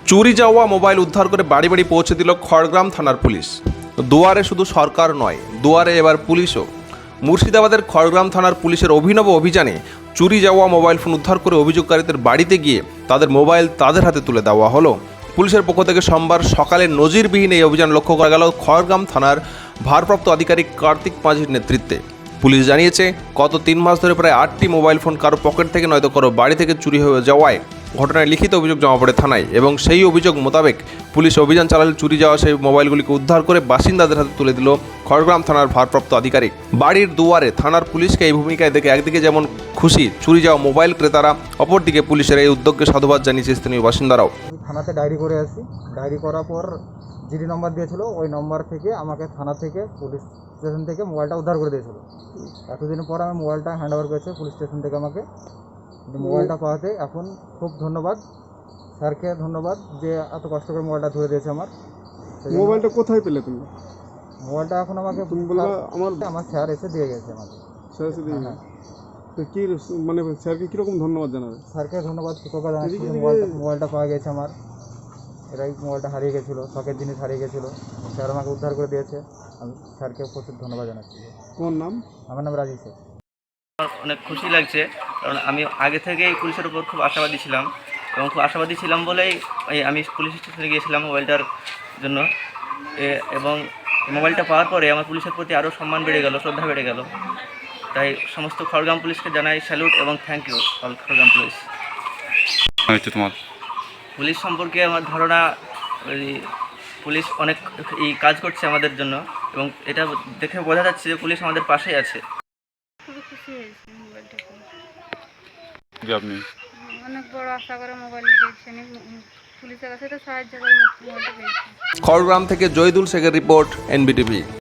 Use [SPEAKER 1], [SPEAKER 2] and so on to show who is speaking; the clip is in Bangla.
[SPEAKER 1] চুরি যাওয়া মোবাইল উদ্ধার করে বাড়ি বাড়ি পৌঁছে দিল খড়গ্রাম থানার পুলিশ। দুয়ারে শুধু সরকার নয়, দুয়ারে এবার পুলিশও। মুর্শিদাবাদের খড়গ্রাম থানার পুলিশের অভিনব অভিযানে চুরি যাওয়া মোবাইল ফোন উদ্ধার করে অভিযোগকারীদের বাড়িতে গিয়ে তাদের মোবাইল তাদের হাতে তুলে দেওয়া হলো। পুলিশের পক্ষ থেকে সোমবার সকালে নজিরবিহীন এই অভিযান লক্ষ্য করা গেল খড়গ্রাম থানার ভারপ্রাপ্ত আধিকারিক কার্তিক মাঝির নেতৃত্বে। পুলিশ জানিয়েছে, গত 3 মাস ধরে প্রায় 8টি মোবাইল ফোন কারো পকেট থেকে নয়তো কারো বাড়ি থেকে চুরি হয়ে যাওয়ায় ঘটনায় লিখিত অভিযোগ জমা পড়ে থানায়, এবং সেই অভিযোগ মোতাবেক পুলিশ অভিযান চালালে চুরি যাওয়া সেই মোবাইলগুলিকে উদ্ধার করে বাসিন্দাদের হাতে তুলে দিল খড়গ্রাম থানার ভারপ্রাপ্ত আধিকারিক। বাড়ির দুয়ারে থানার পুলিশকে এই ভূমিকায় দেখে একদিকে যেমন খুশি চুরি যাওয়া মোবাইল ক্রেতারা, অপরদিকে পুলিশের এই উদ্যোগকে সাধুবাদ জানিয়েছে স্থানীয় বাসিন্দারাও।
[SPEAKER 2] থানাতে ডায়েরি করে আসি, ডায়েরি করার পর জিডি নম্বর দিয়েছিল, ওই নম্বর থেকে আমাকে থানা থেকে পুলিশ স্টেশন থেকে মোবাইলটা উদ্ধার করে দিয়েছিল। এতদিন পর আমি মোবাইলটা হ্যান্ড ওভার করেছে পুলিশ স্টেশন থেকে আমাকে। মোবাইলটা পাওয়াতে এখন খুব ধন্যবাদ স্যারকে, ধন্যবাদ যে এত কষ্ট করে মোবাইলটা ধরে দিয়েছে আমার।
[SPEAKER 3] মোবাইলটা কোথায় পেলে তুমি?
[SPEAKER 2] মোবাইলটা এখন আমাকে আমার স্যার এসে দিয়ে গেছে আমাকে।
[SPEAKER 3] স্যার এসে দিয়ে গেছে? তো কি মানে স্যারকে কীরকম ধন্যবাদ জানাবে?
[SPEAKER 2] স্যারকে ধন্যবাদ কৃতজ্ঞতা জানাচ্ছি, মোবাইলটা পাওয়া গেছে আমার। এরাই মোবাইলটা হারিয়ে গেছিলো, শখের জিনিস হারিয়ে গেছিলো, স্যার আমাকে উদ্ধার করে দিয়েছে। আমি স্যারকে প্রচুর ধন্যবাদ জানাচ্ছি।
[SPEAKER 3] কোন নাম?
[SPEAKER 2] আমার নাম রাজীব স্যার।
[SPEAKER 4] অনেক খুশি লাগছে, কারণ আমি আগে থেকেই পুলিশের উপর খুব আশাবাদী ছিলাম, এবং খুব আশাবাদী ছিলাম বলেই আমি পুলিশ স্টেশনে গিয়েছিলাম মোবাইলটার জন্য। এবং মোবাইলটা পাওয়ার পরে আমার পুলিশের প্রতি আরও সম্মান বেড়ে গেল, শ্রদ্ধা বেড়ে গেল। তাই সমস্ত খড়গ্রাম পুলিশকে জানাই স্যালুট এবং thank you all Khargram police.
[SPEAKER 1] তোমার
[SPEAKER 4] পুলিশ সম্পর্কে আমার ধারণা, পুলিশ অনেক কাজ করছে আমাদের জন্য, এবং এটা দেখে বোঝা যাচ্ছে যে পুলিশ আমাদের পাশেই আছে।
[SPEAKER 5] খুবই খুশি হয়েছি মোবাইলটা পেয়ে।
[SPEAKER 1] আপনি
[SPEAKER 5] অনেক বড় আশা করে মোবাইল পেয়েছেন, পুলিশের কাছে তো সাহায্য করে মোবাইলটা পেয়েছি।
[SPEAKER 1] খড়গ্রাম থেকে জয়দুল শেখের রিপোর্ট, NBTV।